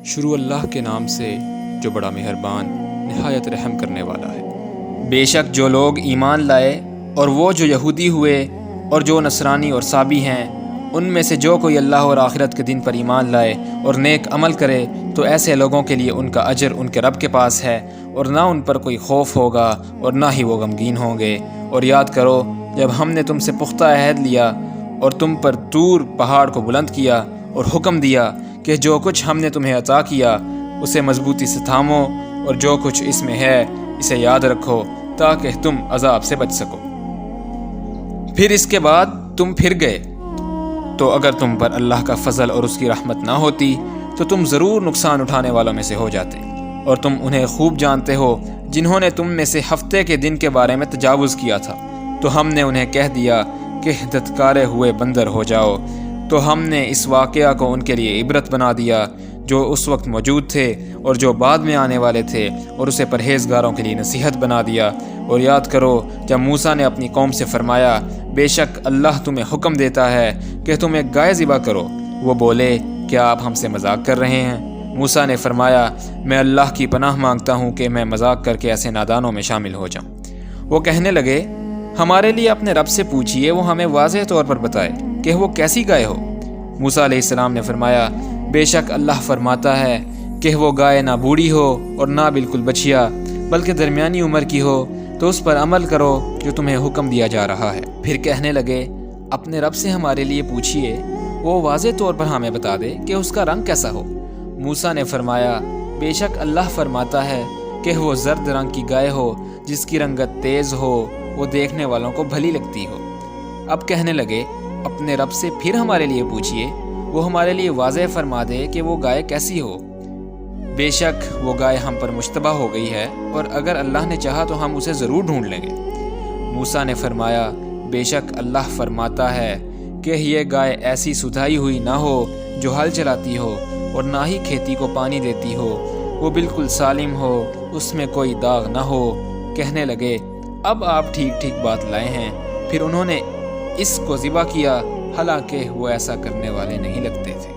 شروع اللہ کے نام سے جو بڑا مہربان نہایت رحم کرنے والا ہے۔ بے شک جو لوگ ایمان لائے اور وہ جو یہودی ہوئے اور جو نصرانی اور صابی ہیں، ان میں سے جو کوئی اللہ اور آخرت کے دن پر ایمان لائے اور نیک عمل کرے تو ایسے لوگوں کے لیے ان کا اجر ان کے رب کے پاس ہے، اور نہ ان پر کوئی خوف ہوگا اور نہ ہی وہ غمگین ہوں گے۔ اور یاد کرو جب ہم نے تم سے پختہ عہد لیا اور تم پر طور پہاڑ کو بلند کیا اور حکم دیا کہ جو کچھ ہم نے تمہیں عطا کیا اسے مضبوطی سے تھامو، اور جو کچھ اس میں ہے اسے یاد رکھو تاکہ تم عذاب سے بچ سکو۔ پھر اس کے بعد تم پھر گئے تو اگر تم پر اللہ کا فضل اور اس کی رحمت نہ ہوتی تو تم ضرور نقصان اٹھانے والوں میں سے ہو جاتے، اور تم انہیں خوب جانتے ہو جنہوں نے تم میں سے ہفتے کے دن کے بارے میں تجاوز کیا تھا، تو ہم نے انہیں کہہ دیا کہ دھتکارے ہوئے بندر ہو جاؤ، تو ہم نے اس واقعہ کو ان کے لیے عبرت بنا دیا جو اس وقت موجود تھے اور جو بعد میں آنے والے تھے، اور اسے پرہیزگاروں کے لیے نصیحت بنا دیا۔ اور یاد کرو جب موسیٰ نے اپنی قوم سے فرمایا بے شک اللہ تمہیں حکم دیتا ہے کہ تم ایک گائے ذبح کرو، وہ بولے کیا آپ ہم سے مذاق کر رہے ہیں؟ موسیٰ نے فرمایا میں اللہ کی پناہ مانگتا ہوں کہ میں مذاق کر کے ایسے نادانوں میں شامل ہو جاؤں۔ وہ کہنے لگے ہمارے لیے اپنے رب سے پوچھئے، وہ ہمیں واضح طور پر بتائے کہ وہ کیسی گائے ہو۔ موسیٰ علیہ السلام نے فرمایا بے شک اللہ فرماتا ہے کہ وہ گائے نہ بوڑھی ہو اور نہ بالکل بچھیا بلکہ درمیانی عمر کی ہو، تو اس پر عمل کرو جو تمہیں حکم دیا جا رہا ہے۔ پھر کہنے لگے اپنے رب سے ہمارے لیے پوچھئے، وہ واضح طور پر ہمیں بتا دے کہ اس کا رنگ کیسا ہو۔ موسیٰ نے فرمایا بے شک اللہ فرماتا ہے کہ وہ زرد رنگ کی گائے ہو جس کی رنگت تیز ہو، وہ دیکھنے والوں کو بھلی لگتی ہو۔ اب کہنے لگے اپنے رب سے پھر ہمارے لیے پوچھئے، وہ ہمارے لیے واضح فرما دے کہ وہ گائے کیسی ہو۔ بے شک وہ گائے ہم پر مشتبہ ہو گئی ہے، اور اگر اللہ نے چاہا تو ہم اسے ضرور ڈھونڈ لیں گے۔ موسیٰ نے فرمایا بے شک اللہ فرماتا ہے کہ یہ گائے ایسی سدھائی ہوئی نہ ہو جو ہل چلاتی ہو اور نہ ہی کھیتی کو پانی دیتی ہو، وہ بالکل سالم ہو، اس میں کوئی داغ نہ ہو۔ کہنے لگے اب آپ ٹھیک ٹھیک بات لائے ہیں۔ پھر انہوں نے اس کو ذبح کیا، حالانکہ وہ ایسا کرنے والے نہیں لگتے تھے۔